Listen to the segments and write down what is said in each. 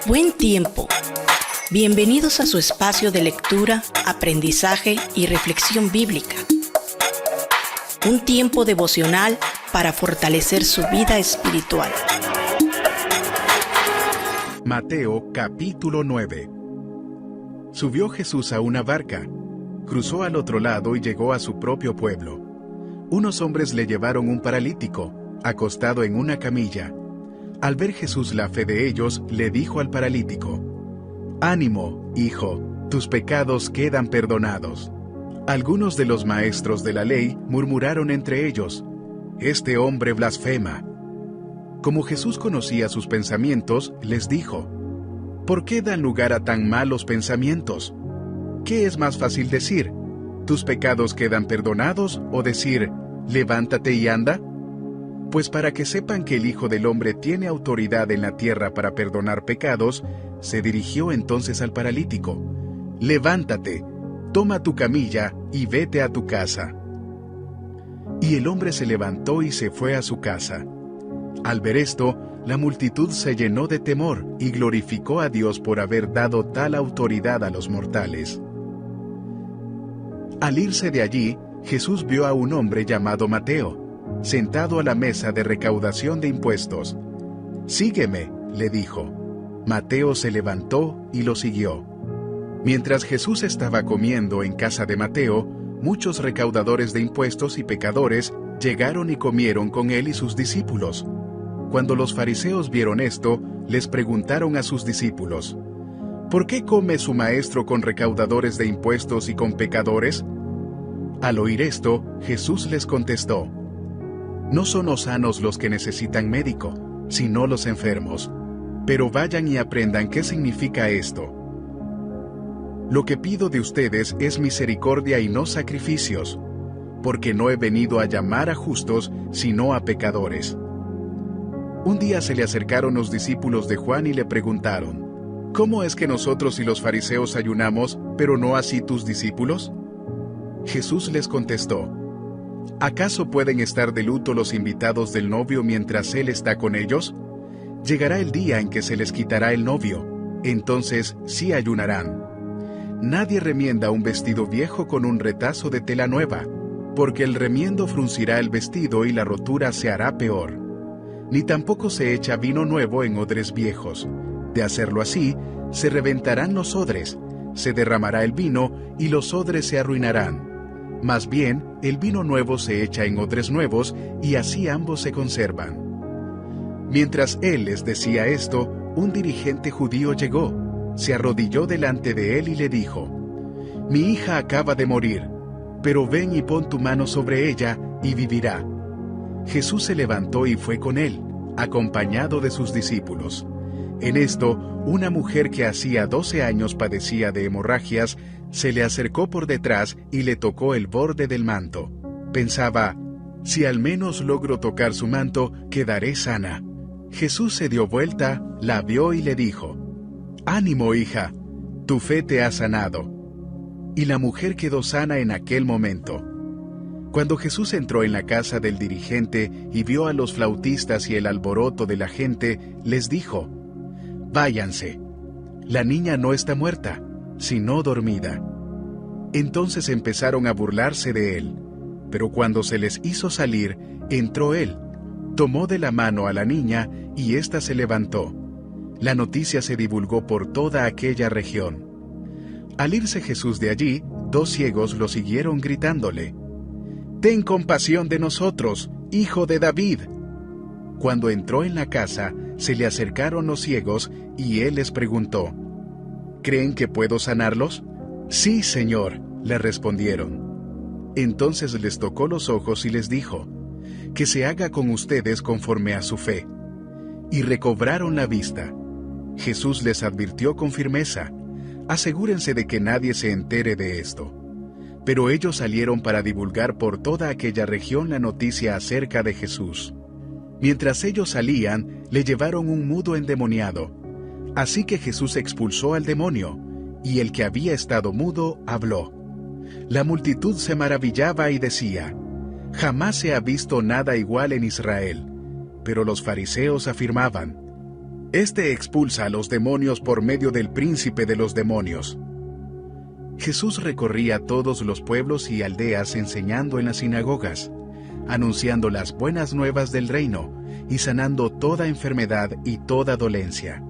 Buen tiempo. Bienvenidos a su espacio de lectura, aprendizaje y reflexión bíblica. Un tiempo devocional para fortalecer su vida espiritual. Mateo capítulo 9. Subió Jesús a una barca, cruzó al otro lado y llegó a su propio pueblo. Unos hombres le llevaron un paralítico, acostado en una camilla. Al ver Jesús la fe de ellos, le dijo al paralítico: «Ánimo, hijo, tus pecados quedan perdonados». Algunos de los maestros de la ley murmuraron entre ellos: «Este hombre blasfema». Como Jesús conocía sus pensamientos, les dijo: «¿Por qué dan lugar a tan malos pensamientos? ¿Qué es más fácil decir? ¿Tus pecados quedan perdonados?, o decir: levántate y anda? Pues para que sepan que el Hijo del Hombre tiene autoridad en la tierra para perdonar pecados, se dirigió entonces al paralítico: levántate, toma tu camilla y vete a tu casa. Y el hombre se levantó y se fue a su casa. Al ver esto, la multitud se llenó de temor y glorificó a Dios por haber dado tal autoridad a los mortales. Al irse de allí, Jesús vio a un hombre llamado Mateo, sentado a la mesa de recaudación de impuestos. «Sígueme», le dijo. Mateo se levantó y lo siguió. Mientras Jesús estaba comiendo en casa de Mateo, muchos recaudadores de impuestos y pecadores llegaron y comieron con él y sus discípulos. Cuando los fariseos vieron esto, les preguntaron a sus discípulos: «¿Por qué come su maestro con recaudadores de impuestos y con pecadores?». Al oír esto, Jesús les contestó: «No son los sanos los que necesitan médico, sino los enfermos. Pero vayan y aprendan qué significa esto. Lo que pido de ustedes es misericordia y no sacrificios, porque no he venido a llamar a justos, sino a pecadores». Un día se le acercaron los discípulos de Juan y le preguntaron: «¿Cómo es que nosotros y los fariseos ayunamos, pero no así tus discípulos?». Jesús les contestó: «¿Acaso pueden estar de luto los invitados del novio mientras él está con ellos? Llegará el día en que se les quitará el novio, entonces sí ayunarán. Nadie remienda un vestido viejo con un retazo de tela nueva, porque el remiendo fruncirá el vestido y la rotura se hará peor. Ni tampoco se echa vino nuevo en odres viejos. De hacerlo así, se reventarán los odres, se derramará el vino y los odres se arruinarán. Más bien, el vino nuevo se echa en odres nuevos y así ambos se conservan». Mientras él les decía esto, un dirigente judío llegó, se arrodilló delante de él y le dijo: «Mi hija acaba de morir, pero ven y pon tu mano sobre ella y vivirá». Jesús se levantó y fue con él, acompañado de sus discípulos. En esto, una mujer que hacía 12 años padecía de hemorragias, se le acercó por detrás y le tocó el borde del manto. Pensaba: «Si al menos logro tocar su manto, quedaré sana». Jesús se dio vuelta, la vio y le dijo: «Ánimo, hija, tu fe te ha sanado». Y la mujer quedó sana en aquel momento. Cuando Jesús entró en la casa del dirigente y vio a los flautistas y el alboroto de la gente, les dijo: «Váyanse. La niña no está muerta, sino dormida». Entonces empezaron a burlarse de él. Pero cuando se les hizo salir, entró él, tomó de la mano a la niña y ésta se levantó. La noticia se divulgó por toda aquella región. Al irse Jesús de allí, 2 ciegos lo siguieron gritándole: «Ten compasión de nosotros, Hijo de David». Cuando entró en la casa, se le acercaron los ciegos y él les preguntó: «¿Creen que puedo sanarlos?». «Sí, Señor», le respondieron. Entonces les tocó los ojos y les dijo: «Que se haga con ustedes conforme a su fe». Y recobraron la vista. Jesús les advirtió con firmeza: «Asegúrense de que nadie se entere de esto». Pero ellos salieron para divulgar por toda aquella región la noticia acerca de Jesús. Mientras ellos salían, le llevaron un mudo endemoniado. Así que Jesús expulsó al demonio, y el que había estado mudo habló. La multitud se maravillaba y decía: «Jamás se ha visto nada igual en Israel». Pero los fariseos afirmaban: Este expulsa a los demonios por medio del príncipe de los demonios. Jesús recorría todos los pueblos y aldeas enseñando en las sinagogas, anunciando las buenas nuevas del reino y sanando toda enfermedad y toda dolencia.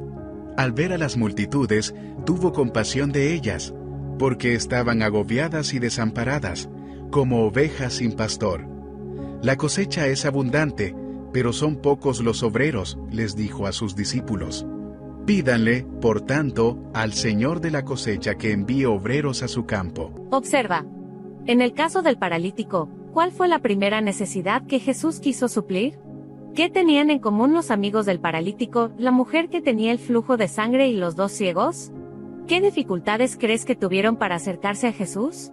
Al ver a las multitudes, tuvo compasión de ellas, porque estaban agobiadas y desamparadas, como ovejas sin pastor. La cosecha es abundante, pero son pocos los obreros, les dijo a sus discípulos. Pídanle, por tanto, al Señor de la cosecha que envíe obreros a su campo. Observa. En el caso del paralítico, ¿cuál fue la primera necesidad que Jesús quiso suplir? ¿Qué tenían en común los amigos del paralítico, la mujer que tenía el flujo de sangre y los 2 ciegos? ¿Qué dificultades crees que tuvieron para acercarse a Jesús?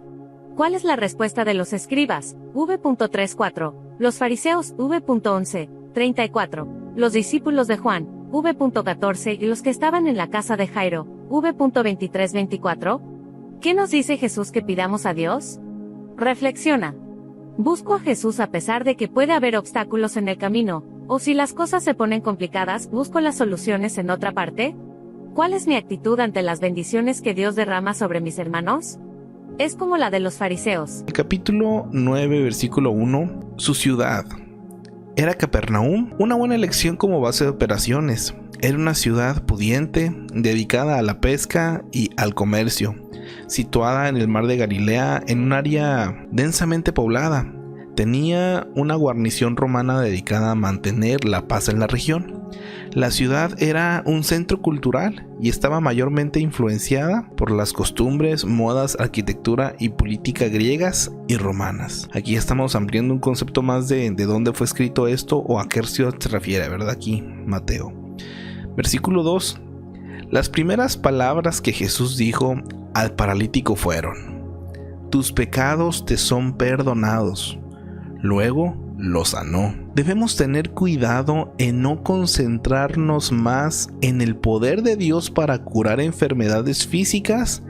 ¿Cuál es la respuesta de los escribas? V.34. Los fariseos, V.11.34. Los discípulos de Juan, V.14. y los que estaban en la casa de Jairo, V.23-24. ¿Qué nos dice Jesús que pidamos a Dios? Reflexiona. ¿Busco a Jesús a pesar de que puede haber obstáculos en el camino? ¿O si las cosas se ponen complicadas, busco las soluciones en otra parte? ¿Cuál es mi actitud ante las bendiciones que Dios derrama sobre mis hermanos? Es como la de los fariseos. El capítulo 9, versículo 1, su ciudad. Era Capernaum, una buena elección como base de operaciones. Era una ciudad pudiente, dedicada a la pesca y al comercio, situada en el mar de Galilea, en un área densamente poblada. Tenía una guarnición romana dedicada a mantener la paz en la región. La ciudad era un centro cultural y estaba mayormente influenciada por las costumbres, modas, arquitectura y política griegas y romanas. Aquí estamos ampliando un concepto más de dónde fue escrito esto o a qué ciudad se refiere, ¿verdad? Aquí, Mateo. Versículo 2. Las primeras palabras que Jesús dijo al paralítico fueron: tus pecados te son perdonados. Luego lo sanó. Debemos tener cuidado en no concentrarnos más en el poder de Dios para curar enfermedades físicas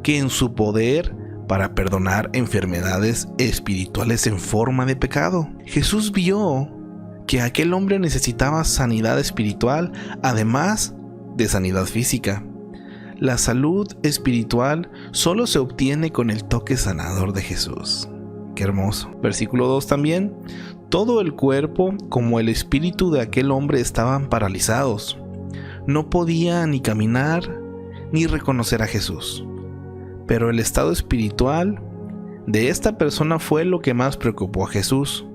que en su poder para perdonar enfermedades espirituales en forma de pecado. Jesús vio que aquel hombre necesitaba sanidad espiritual, además de sanidad física. La salud espiritual solo se obtiene con el toque sanador de Jesús. Qué hermoso. Versículo 2 también. Todo el cuerpo como el espíritu de aquel hombre estaban paralizados. No podía ni caminar ni reconocer a Jesús. Pero el estado espiritual de esta persona fue lo que más preocupó a Jesús.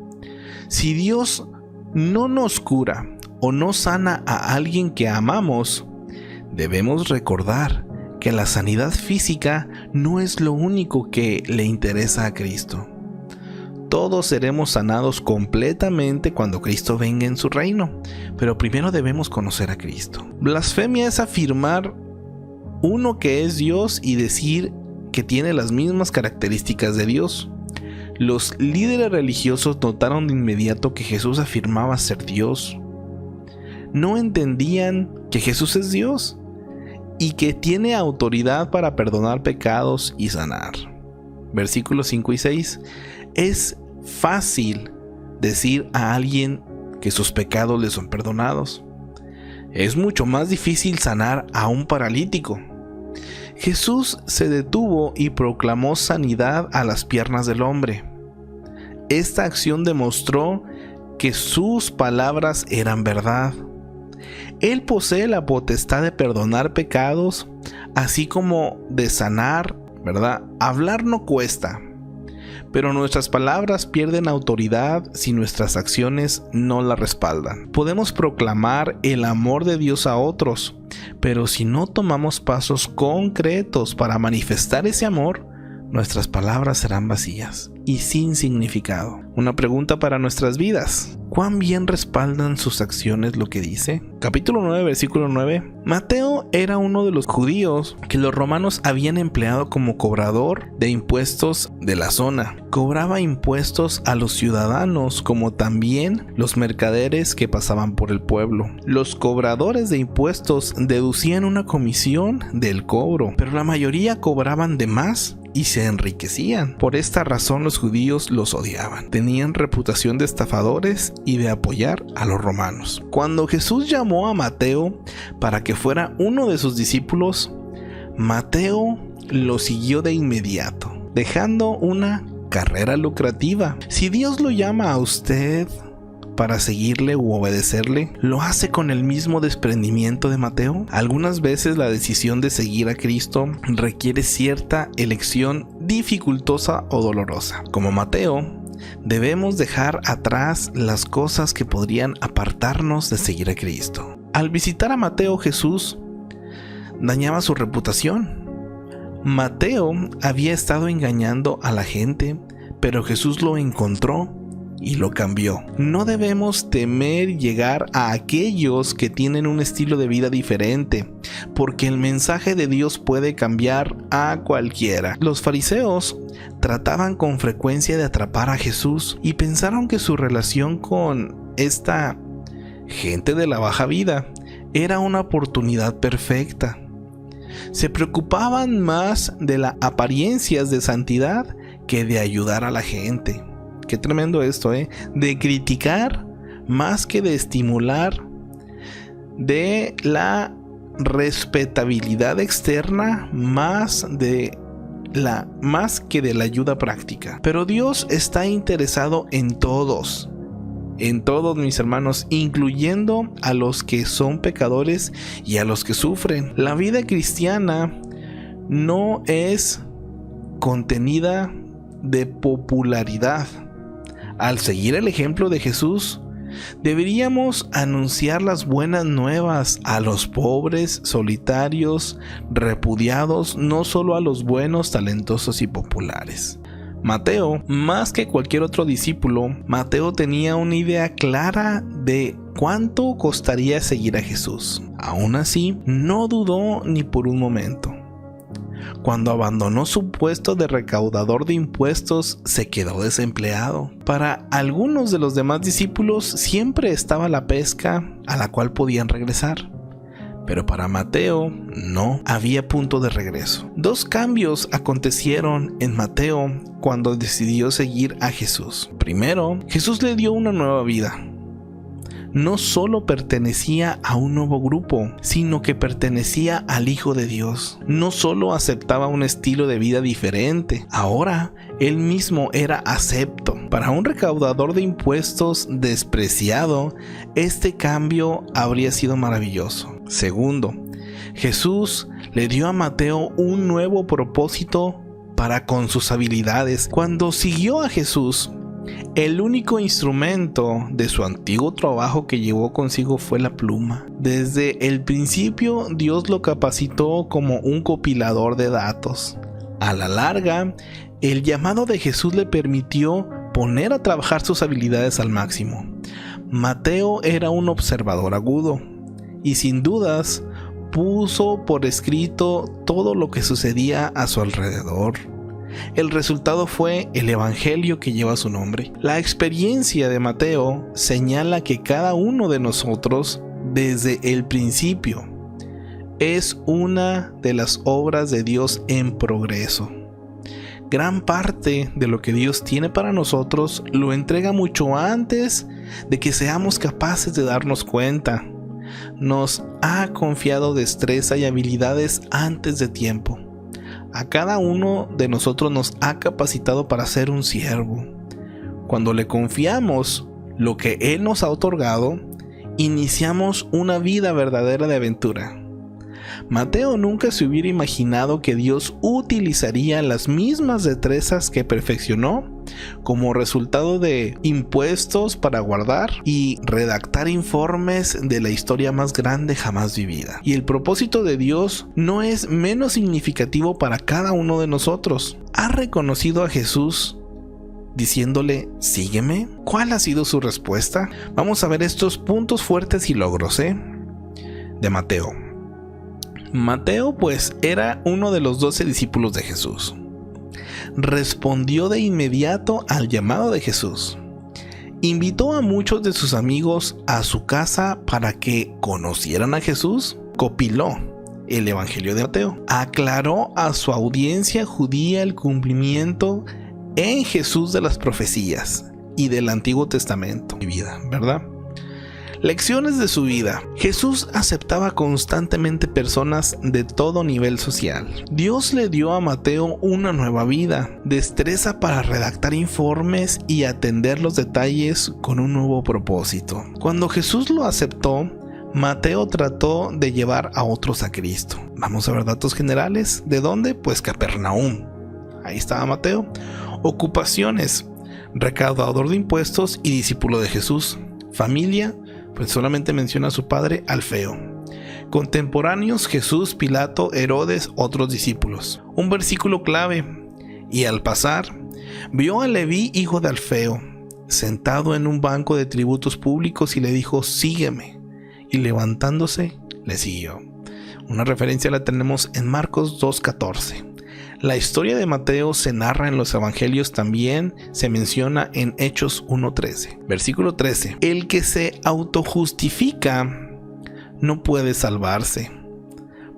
Si Dios no nos cura o no sana a alguien que amamos, debemos recordar que la sanidad física no es lo único que le interesa a Cristo. Todos seremos sanados completamente cuando Cristo venga en su reino, pero primero debemos conocer a Cristo. Blasfemia es afirmar uno que es Dios y decir que tiene las mismas características de Dios. Los líderes religiosos notaron de inmediato que Jesús afirmaba ser Dios. No entendían que Jesús es Dios y que tiene autoridad para perdonar pecados y sanar. Versículos 5 y 6. Es fácil decir a alguien que sus pecados le son perdonados. Es mucho más difícil sanar a un paralítico. Jesús se detuvo y proclamó sanidad a las piernas del hombre. Esta acción demostró que sus palabras eran verdad. Él posee la potestad de perdonar pecados, así como de sanar, ¿verdad? Hablar no cuesta, pero nuestras palabras pierden autoridad si nuestras acciones no la respaldan. Podemos proclamar el amor de Dios a otros, pero si no tomamos pasos concretos para manifestar ese amor, nuestras palabras serán vacías y sin significado. Una pregunta para nuestras vidas: ¿cuán bien respaldan sus acciones lo que dice? Capítulo 9, versículo 9. Mateo era uno de los judíos que los romanos habían empleado como cobrador de impuestos de la zona. Cobraba impuestos a los ciudadanos como también los mercaderes que pasaban por el pueblo. Los cobradores de impuestos deducían una comisión del cobro, pero la mayoría cobraban de más y se enriquecían. Por esta razón los judíos los odiaban. Tenían reputación de estafadores y de apoyar a los romanos. Cuando Jesús llamó a Mateo para que fuera uno de sus discípulos, Mateo lo siguió de inmediato, dejando una carrera lucrativa. Si Dios lo llama a usted para seguirle u obedecerle, ¿lo hace con el mismo desprendimiento de Mateo? Algunas veces la decisión de seguir a Cristo requiere cierta elección dificultosa o dolorosa. Como Mateo, debemos dejar atrás las cosas que podrían apartarnos de seguir a Cristo. Al visitar a Mateo, Jesús dañaba su reputación. Mateo había estado engañando a la gente, pero Jesús lo encontró y lo cambió. No debemos temer llegar a aquellos que tienen un estilo de vida diferente, porque el mensaje de Dios puede cambiar a cualquiera. Los fariseos trataban con frecuencia de atrapar a Jesús y pensaron que su relación con esta gente de la baja vida era una oportunidad perfecta. Se preocupaban más de las apariencias de santidad que de ayudar a la gente. Qué tremendo esto, de criticar más que de estimular, de la respetabilidad externa más que de la ayuda práctica. Pero Dios está interesado en todos mis hermanos, incluyendo a los que son pecadores y a los que sufren. La vida cristiana no es contenida de popularidad. Al seguir el ejemplo de Jesús, deberíamos anunciar las buenas nuevas a los pobres, solitarios, repudiados, no solo a los buenos, talentosos y populares. Mateo, más que cualquier otro discípulo, Mateo tenía una idea clara de cuánto costaría seguir a Jesús. Aún así, no dudó ni por un momento. Cuando abandonó su puesto de recaudador de impuestos, se quedó desempleado. Para algunos de los demás discípulos siempre estaba la pesca a la cual podían regresar. Pero para Mateo no había punto de regreso. Dos cambios acontecieron en Mateo cuando decidió seguir a Jesús. Primero, Jesús le dio una nueva vida. No solo pertenecía a un nuevo grupo, sino que pertenecía al Hijo de Dios. No solo aceptaba un estilo de vida diferente, ahora él mismo era acepto. Para un recaudador de impuestos despreciado, este cambio habría sido maravilloso. Segundo, Jesús le dio a Mateo un nuevo propósito para con sus habilidades. Cuando siguió a Jesús, el único instrumento de su antiguo trabajo que llevó consigo fue la pluma. Desde el principio, Dios lo capacitó como un compilador de datos. A la larga, el llamado de Jesús le permitió poner a trabajar sus habilidades al máximo. Mateo era un observador agudo y sin dudas puso por escrito todo lo que sucedía a su alrededor. El resultado fue el evangelio que lleva su nombre. La experiencia de Mateo señala que cada uno de nosotros, desde el principio, es una de las obras de Dios en progreso. Gran parte de lo que Dios tiene para nosotros lo entrega mucho antes de que seamos capaces de darnos cuenta. Nos ha confiado destreza y habilidades antes de tiempo. A cada uno de nosotros nos ha capacitado para ser un siervo. Cuando le confiamos lo que Él nos ha otorgado, iniciamos una vida verdadera de aventura. Mateo nunca se hubiera imaginado que Dios utilizaría las mismas destrezas que perfeccionó como resultado de impuestos para guardar y redactar informes de la historia más grande jamás vivida. Y el propósito de Dios no es menos significativo para cada uno de nosotros. ¿Ha reconocido a Jesús diciéndole, sígueme? ¿Cuál ha sido su respuesta? Vamos a ver estos puntos fuertes y logros de Mateo. Mateo pues era uno de los 12 discípulos de Jesús. Respondió de inmediato al llamado de Jesús. Invitó a muchos de sus amigos a su casa para que conocieran a Jesús. Copiló el Evangelio de Mateo. Aclaró a su audiencia judía el cumplimiento en Jesús de las profecías y del Antiguo Testamento. Mi vida, ¿verdad? Lecciones de su vida. Jesús aceptaba constantemente personas de todo nivel social. Dios le dio a Mateo una nueva vida, destreza para redactar informes y atender los detalles con un nuevo propósito. Cuando Jesús lo aceptó, Mateo trató de llevar a otros a Cristo. Vamos a ver datos generales. ¿De dónde? Pues Capernaum. Ahí estaba Mateo. Ocupaciones: recaudador de impuestos y discípulo de Jesús. Familia: pues solamente menciona a su padre Alfeo. Contemporáneos: Jesús, Pilato, Herodes, otros discípulos. Un versículo clave: y al pasar, vio a Leví, hijo de Alfeo, sentado en un banco de tributos públicos y le dijo: sígueme. Y levantándose, le siguió. Una referencia la tenemos en Marcos 2:14. La historia de Mateo se narra en los evangelios, también se menciona en Hechos 1:13. Versículo 13. El que se autojustifica no puede salvarse,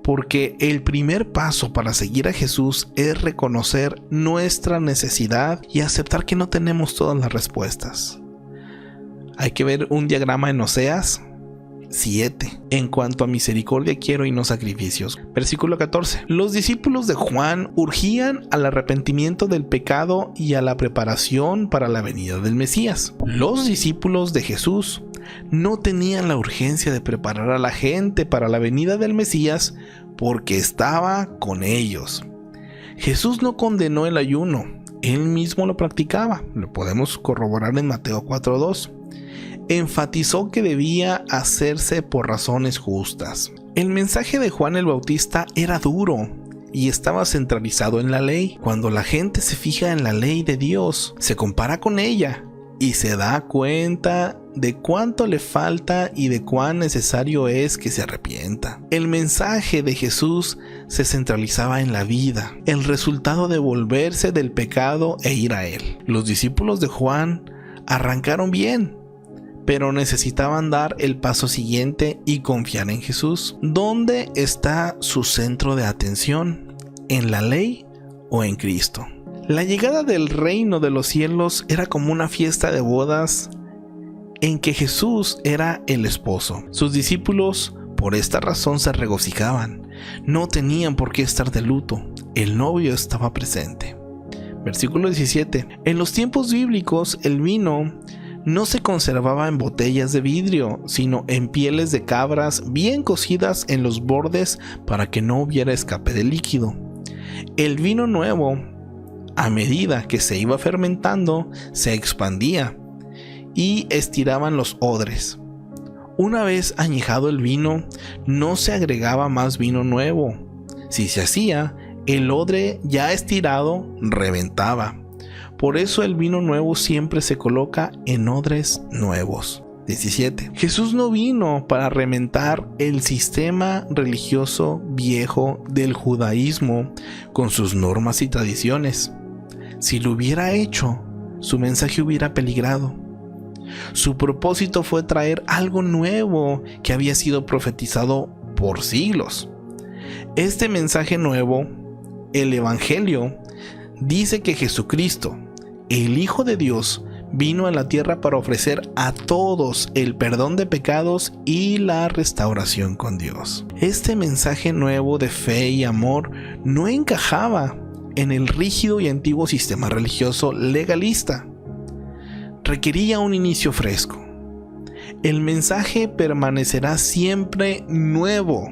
porque el primer paso para seguir a Jesús es reconocer nuestra necesidad y aceptar que no tenemos todas las respuestas. Hay que ver un diagrama en Oseas 7. En cuanto a misericordia quiero y no sacrificios. Versículo 14. Los discípulos de Juan urgían al arrepentimiento del pecado y a la preparación para la venida del Mesías. Los discípulos de Jesús no tenían la urgencia de preparar a la gente para la venida del Mesías porque estaba con ellos. Jesús no condenó el ayuno, él mismo lo practicaba. Lo podemos corroborar en Mateo 4:2. Enfatizó que debía hacerse por razones justas. El mensaje de Juan el Bautista era duro y estaba centralizado en la ley. Cuando la gente se fija en la ley de Dios, se compara con ella y se da cuenta de cuánto le falta y de cuán necesario es que se arrepienta. El mensaje de Jesús se centralizaba en la vida, el resultado de volverse del pecado e ir a él. Los discípulos de Juan arrancaron bien, pero necesitaban dar el paso siguiente y confiar en Jesús. ¿Dónde está su centro de atención? ¿En la ley o en Cristo? La llegada del reino de los cielos era como una fiesta de bodas en que Jesús era el esposo. Sus discípulos por esta razón se regocijaban. No tenían por qué estar de luto. El novio estaba presente. Versículo 17. En los tiempos bíblicos el vino no se conservaba en botellas de vidrio, sino en pieles de cabras bien cocidas en los bordes para que no hubiera escape de líquido. El vino nuevo, a medida que se iba fermentando, se expandía y estiraban los odres. Una vez añejado el vino, no se agregaba más vino nuevo. Si se hacía, el odre ya estirado reventaba. Por eso el vino nuevo siempre se coloca en odres nuevos. 17. Jesús no vino para reventar el sistema religioso viejo del judaísmo con sus normas y tradiciones. Si lo hubiera hecho, su mensaje hubiera peligrado. Su propósito fue traer algo nuevo que había sido profetizado por siglos. Este mensaje nuevo, el Evangelio, dice que Jesucristo, el Hijo de Dios, vino a la tierra para ofrecer a todos el perdón de pecados y la restauración con Dios. Este mensaje nuevo de fe y amor no encajaba en el rígido y antiguo sistema religioso legalista. Requería un inicio fresco. El mensaje permanecerá siempre nuevo,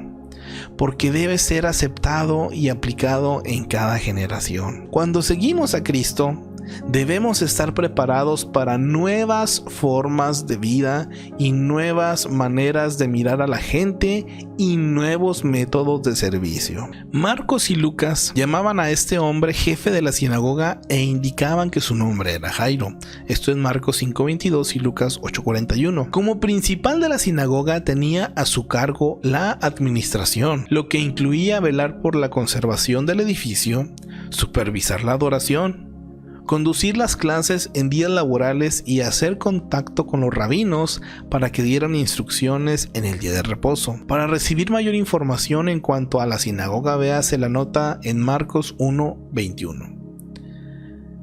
porque debe ser aceptado y aplicado en cada generación. Cuando seguimos a Cristo, debemos estar preparados para nuevas formas de vida y nuevas maneras de mirar a la gente y nuevos métodos de servicio. Marcos y Lucas llamaban a este hombre jefe de la sinagoga e indicaban que su nombre era Jairo. Esto es Marcos 5:22 y Lucas 8:41. Como principal de la sinagoga tenía a su cargo la administración, lo que incluía velar por la conservación del edificio, supervisar la adoración, conducir las clases en días laborales y hacer contacto con los rabinos para que dieran instrucciones en el día de reposo. Para recibir mayor información en cuanto a la sinagoga, véase la nota en Marcos 1:21.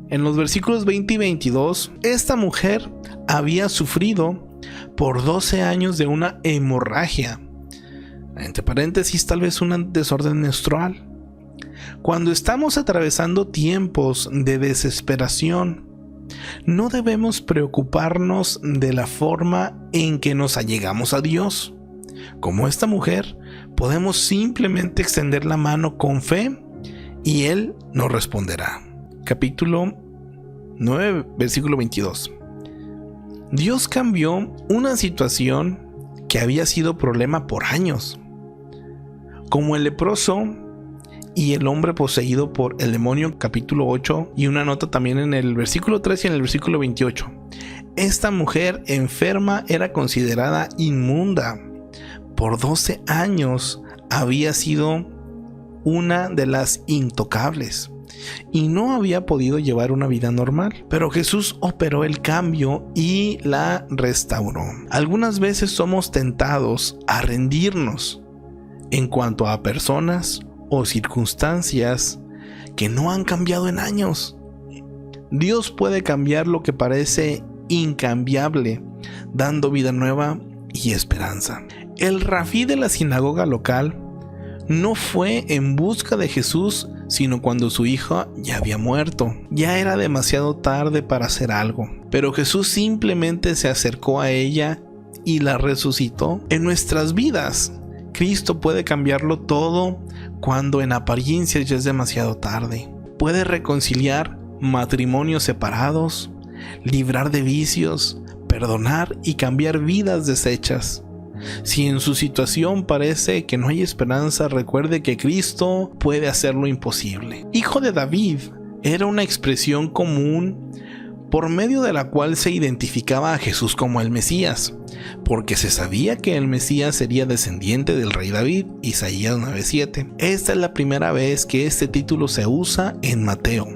En los versículos 20 y 22, esta mujer había sufrido por 12 años de una hemorragia, entre paréntesis tal vez un desorden menstrual. Cuando estamos atravesando tiempos de desesperación, no debemos preocuparnos de la forma en que nos allegamos a Dios. Como esta mujer, podemos simplemente extender la mano con fe y Él nos responderá. Capítulo 9, versículo 22. Dios cambió una situación que había sido problema por años, como el leproso y el hombre poseído por el demonio, capítulo 8, y una nota también en el versículo 3 y en el versículo 28. Esta mujer enferma era considerada inmunda. Por 12 años había sido una de las intocables y no había podido llevar una vida normal, pero Jesús operó el cambio y la restauró. Algunas veces somos tentados a rendirnos en cuanto a personas o circunstancias que no han cambiado en años. Dios puede cambiar lo que parece incambiable, dando vida nueva y esperanza. El rabí de la sinagoga local no fue en busca de Jesús, sino cuando su hija ya había muerto. Ya era demasiado tarde para hacer algo, pero Jesús simplemente se acercó a ella y la resucitó. En nuestras vidas, Cristo puede cambiarlo todo cuando en apariencia ya es demasiado tarde. Puede reconciliar matrimonios separados, librar de vicios, perdonar y cambiar vidas deshechas. Si en su situación parece que no hay esperanza, recuerde que Cristo puede hacer lo imposible. Hijo de David era una expresión común por medio de la cual se identificaba a Jesús como el Mesías, porque se sabía que el Mesías sería descendiente del rey David, Isaías 9:7. Esta es la primera vez que este título se usa en Mateo,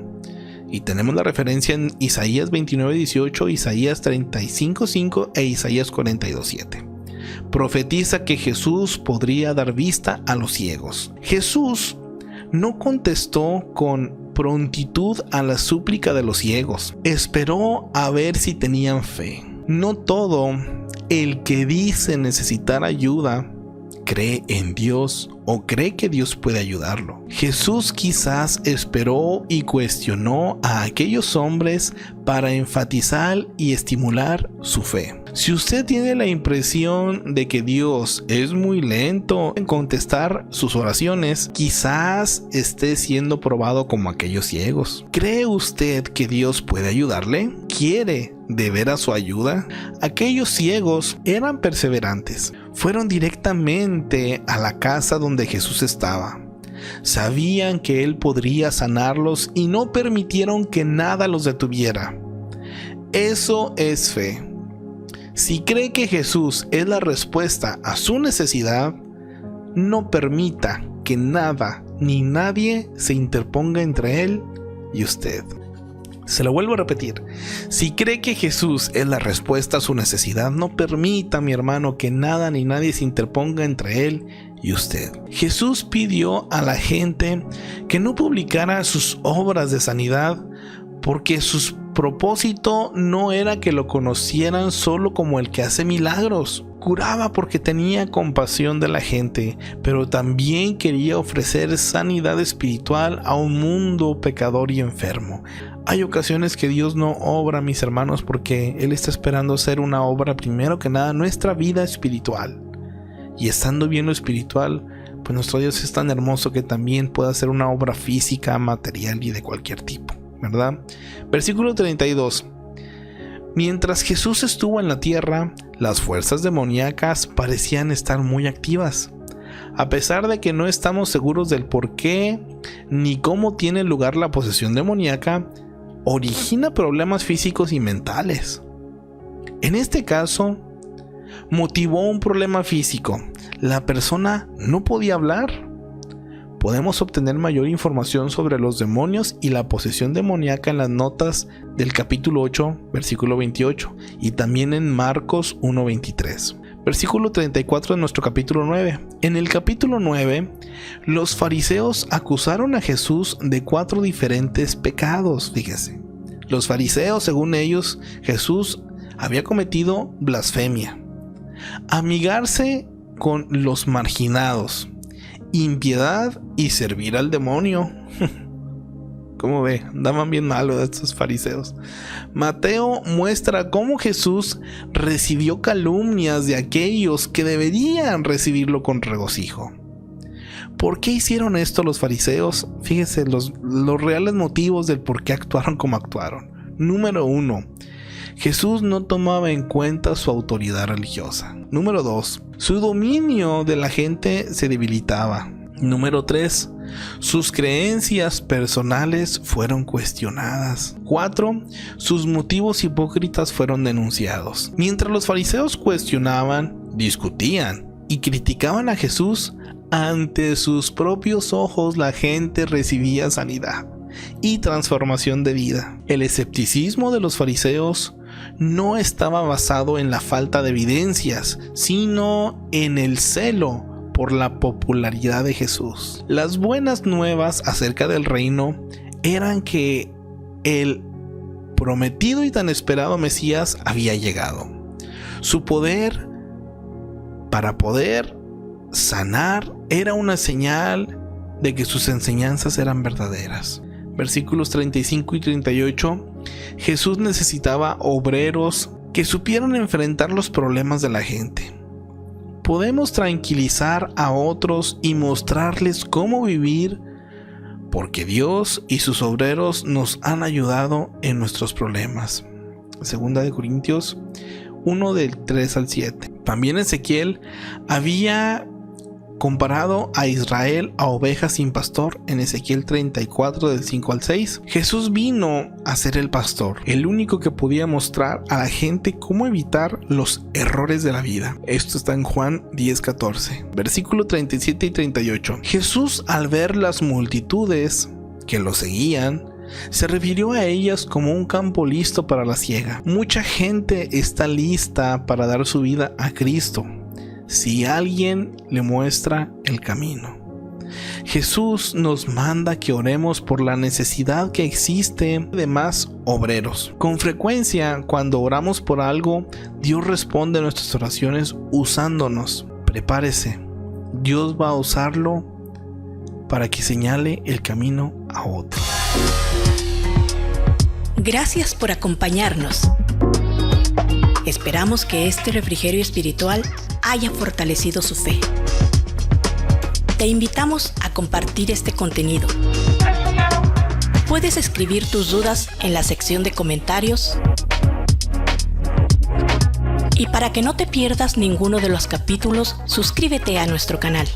y tenemos la referencia en Isaías 29:18, Isaías 35:5 e Isaías 42:7. Profetiza que Jesús podría dar vista a los ciegos. Jesús no contestó con prontitud a la súplica de los ciegos. Esperó a ver si tenían fe. No todo el que dice necesitar ayuda cree en Dios o cree que Dios puede ayudarlo. Jesús quizás esperó y cuestionó a aquellos hombres para enfatizar y estimular su fe. Si usted tiene la impresión de que Dios es muy lento en contestar sus oraciones, quizás esté siendo probado como aquellos ciegos. ¿Cree usted que Dios puede ayudarle? ¿Quiere de veras su ayuda? Aquellos ciegos eran perseverantes. Fueron directamente a la casa donde Jesús estaba. Sabían que Él podría sanarlos y no permitieron que nada los detuviera. Eso es fe. Si cree que Jesús es la respuesta a su necesidad, no permita que nada ni nadie se interponga entre Él y usted. Se lo vuelvo a repetir. Si cree que Jesús es la respuesta a su necesidad, no permita, mi hermano, que nada ni nadie se interponga entre Él y usted. Jesús pidió a la gente que no publicara sus obras de sanidad porque su propósito no era que lo conocieran solo como el que hace milagros. Curaba porque tenía compasión de la gente, pero también quería ofrecer sanidad espiritual a un mundo pecador y enfermo. Hay ocasiones que Dios no obra, mis hermanos, porque Él está esperando hacer una obra primero que nada en nuestra vida espiritual. Y estando bien lo espiritual, pues nuestro Dios es tan hermoso que también puede hacer una obra física, material y de cualquier tipo, ¿verdad? Versículo 32. Mientras Jesús estuvo en la tierra, las fuerzas demoníacas parecían estar muy activas. A pesar de que no estamos seguros del por qué ni cómo tiene lugar la posesión demoníaca, origina problemas físicos y mentales. En este caso, motivó un problema físico. La persona no podía hablar. Podemos obtener mayor información sobre los demonios y la posesión demoníaca en las notas del capítulo 8, versículo 28, y también en Marcos 1:23. Versículo 34 de nuestro capítulo 9. En el capítulo 9, los fariseos acusaron a Jesús de 4 diferentes pecados. Fíjese, los fariseos, según ellos, Jesús había cometido blasfemia, amigarse con los marginados, impiedad y servir al demonio. ¿Cómo ve? Andaban bien malos estos fariseos. Mateo muestra cómo Jesús recibió calumnias de aquellos que deberían recibirlo con regocijo. ¿Por qué hicieron esto los fariseos? Fíjese los reales motivos del por qué actuaron como actuaron. Número 1. Jesús no tomaba en cuenta su autoridad religiosa. Número 2. Su dominio de la gente se debilitaba. Número 3. Sus creencias personales fueron cuestionadas. 4. Sus motivos hipócritas fueron denunciados. Mientras los fariseos cuestionaban, discutían y criticaban a Jesús, ante sus propios ojos la gente recibía sanidad y transformación de vida. El escepticismo de los fariseos no estaba basado en la falta de evidencias, sino en el celo por la popularidad de Jesús. Las buenas nuevas acerca del reino eran que el prometido y tan esperado Mesías había llegado. Su poder para poder sanar era una señal de que sus enseñanzas eran verdaderas. Versículos 35 y 38. Jesús necesitaba obreros que supieran enfrentar los problemas de la gente. Podemos tranquilizar a otros y mostrarles cómo vivir, porque Dios y sus obreros nos han ayudado en nuestros problemas. Segunda de Corintios 1 del 3 al 7. También Ezequiel había comparado a Israel a ovejas sin pastor en Ezequiel 34 del 5 al 6. Jesús vino a ser el pastor, el único que podía mostrar a la gente cómo evitar los errores de la vida. Esto está en Juan 10:14. Versículo 37 y 38. Jesús, al ver las multitudes que lo seguían, se refirió a ellas como un campo listo para la siega. Mucha gente está lista para dar su vida a Cristo si alguien le muestra el camino. Jesús nos manda que oremos por la necesidad que existe de más obreros. Con frecuencia, cuando oramos por algo, Dios responde a nuestras oraciones usándonos. Prepárese, Dios va a usarlo para que señale el camino a otro. Gracias por acompañarnos. Esperamos que este refrigerio espiritual haya fortalecido su fe. Te invitamos a compartir este contenido. Puedes escribir tus dudas en la sección de comentarios. Y para que no te pierdas ninguno de los capítulos, suscríbete a nuestro canal.